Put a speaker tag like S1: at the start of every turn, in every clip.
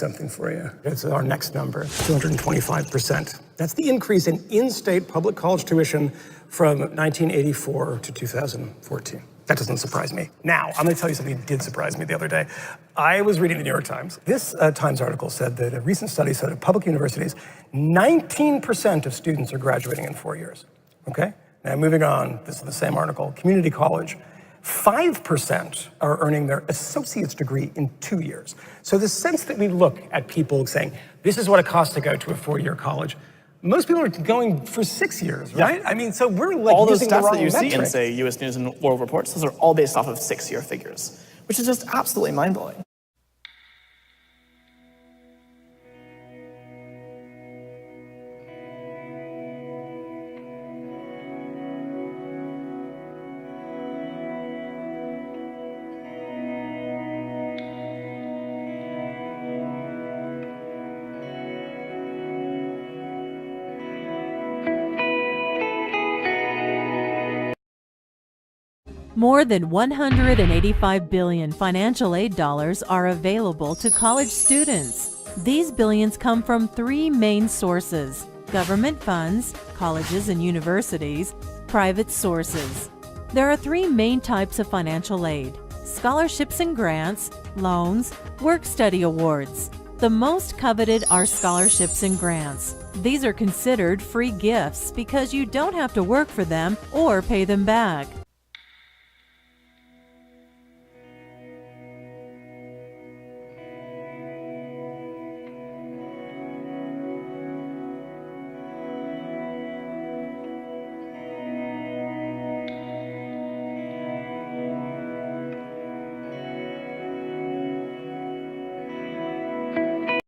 S1: something for you. It's our next number, 225%. That's the increase in in-state public college tuition from 1984 to 2014. That doesn't surprise me. Now, I'm gonna tell you something that did surprise me the other day. I was reading the New York Times. This Times article said that a recent study said at public universities, 19% of students are graduating in 4 years, okay? Now, moving on, this is the same article, community college, 5% are earning their associate's degree in 2 years. So the sense that we look at people saying, this is what it costs to go to a 4-year college, most people are going for 6 years, right? I mean, so we're like
S2: all those
S1: using the
S2: stats
S1: wrong
S2: that you see in,
S1: metrics.
S2: say, U.S. News and World Reports, those are all based off of 6-year figures, which is just absolutely mind-blowing.
S3: More than $185 billion financial aid dollars are available to college students. These billions come from 3 main sources: government funds, colleges and universities, private sources. There are 3 main types of financial aid: scholarships and grants, loans, work-study awards. The most coveted are scholarships and grants. These are considered free gifts because you don't have to work for them or pay them back.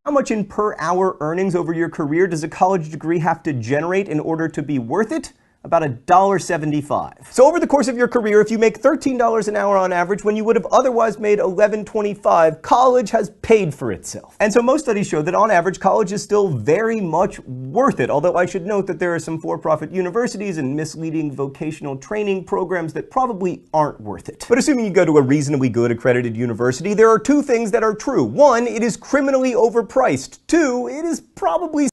S4: How much in per hour earnings over your career does a college degree have to generate in order to be worth it? About $1.75. So over the course of your career, if you make $13 an hour on average when you would have otherwise made $11.25, college has paid for itself. And so most studies show that on average, college is still very much worth it, although I should note that there are some for-profit universities and misleading vocational training programs that probably aren't worth it. But assuming you go to a reasonably good accredited university, there are 2 things that are true. 1, it is criminally overpriced. 2, it is probably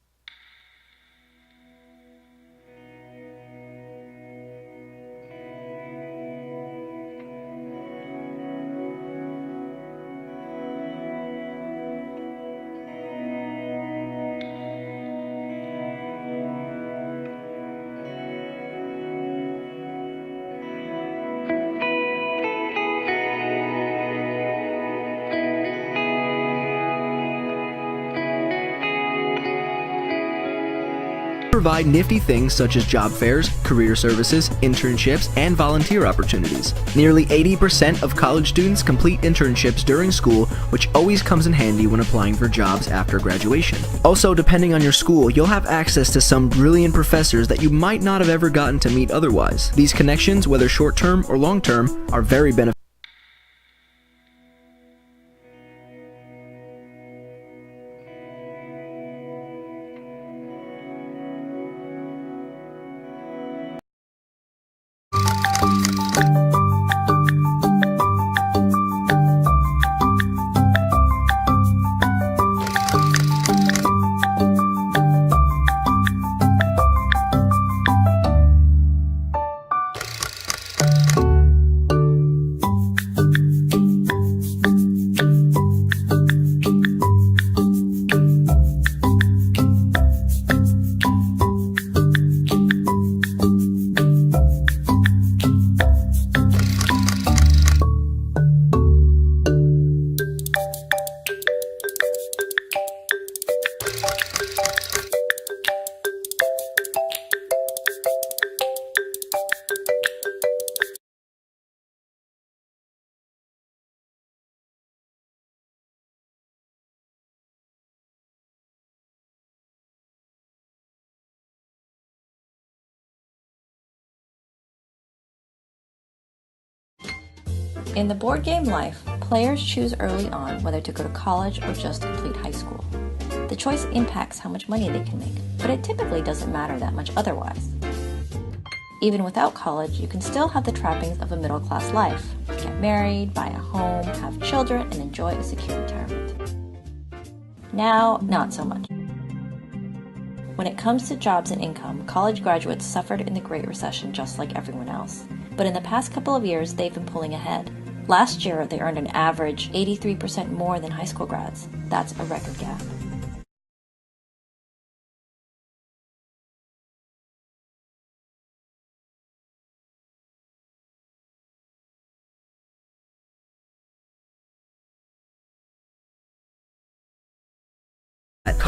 S5: provide nifty things such as job fairs, career services, internships, and volunteer opportunities. Nearly 80% of college students complete internships during school, which always comes in handy when applying for jobs after graduation. Also, depending on your school, you'll have access to some brilliant professors that you might not have ever gotten to meet otherwise. These connections, whether short-term or long-term, are very beneficial.
S6: In the board game life, players choose early on whether to go to college or just complete high school. The choice impacts how much money they can make, but it typically doesn't matter that much otherwise. Even without college, you can still have the trappings of a middle-class life. Get married, buy a home, have children, and enjoy a secure retirement. Now, not so much. When it comes to jobs and income, college graduates suffered in the Great Recession just like everyone else. But in the past couple of years, they've been pulling ahead. Last year, they earned an average 83% more than high school grads. That's a record gap.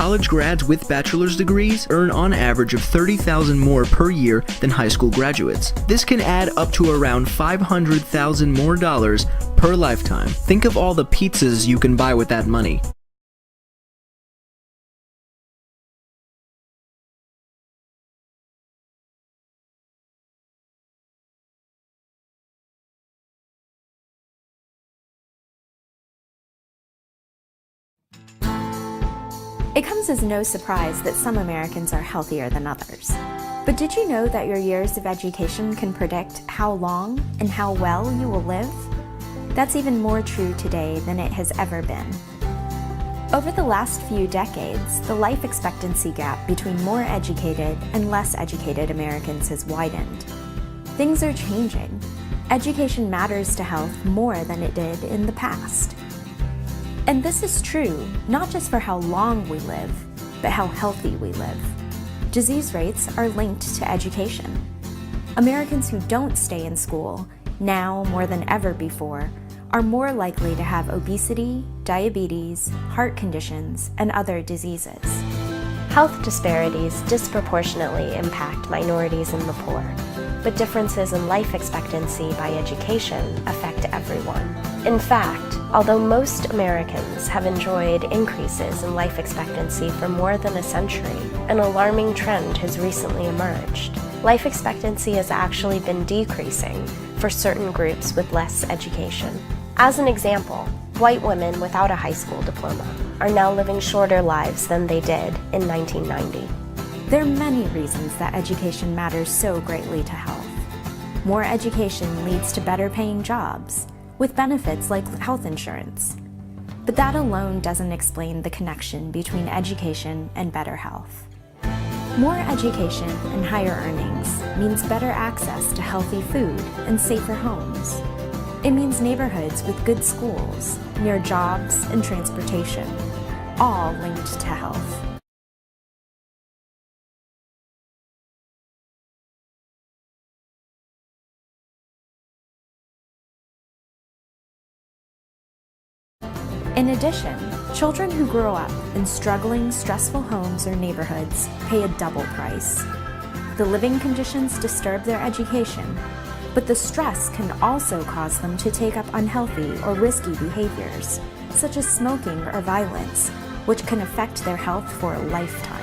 S5: College grads with bachelor's degrees earn on average of $30,000 more per year than high school graduates. This can add up to around $500,000 more per lifetime. Think of all the pizzas you can buy with that money.
S7: It comes as no surprise that some Americans are healthier than others. But did you know that your years of education can predict how long and how well you will live? That's even more true today than it has ever been. Over the last few decades, the life expectancy gap between more educated and less educated Americans has widened. Things are changing. Education matters to health more than it did in the past. And this is true, not just for how long we live, but how healthy we live. Disease rates are linked to education. Americans who don't stay in school, now more than ever before, are more likely to have obesity, diabetes, heart conditions, and other diseases.
S8: Health disparities disproportionately impact minorities and the poor, but differences in life expectancy by education affect everyone. In fact, although most Americans have enjoyed increases in life expectancy for more than a century, an alarming trend has recently emerged. Life expectancy has actually been decreasing for certain groups with less education. As an example, white women without a high school diploma are now living shorter lives than they did in 1990.
S7: There are many reasons that education matters so greatly to health. More education leads to better paying jobs, with benefits like health insurance. But that alone doesn't explain the connection between education and better health. More education and higher earnings means better access to healthy food and safer homes. It means neighborhoods with good schools, near jobs and transportation, all linked to health. In addition, children who grow up in struggling, stressful homes or neighborhoods pay a double price. The living conditions disturb their education, but the stress can also cause them to take up unhealthy or risky behaviors, such as smoking or violence, which can affect their health for a lifetime.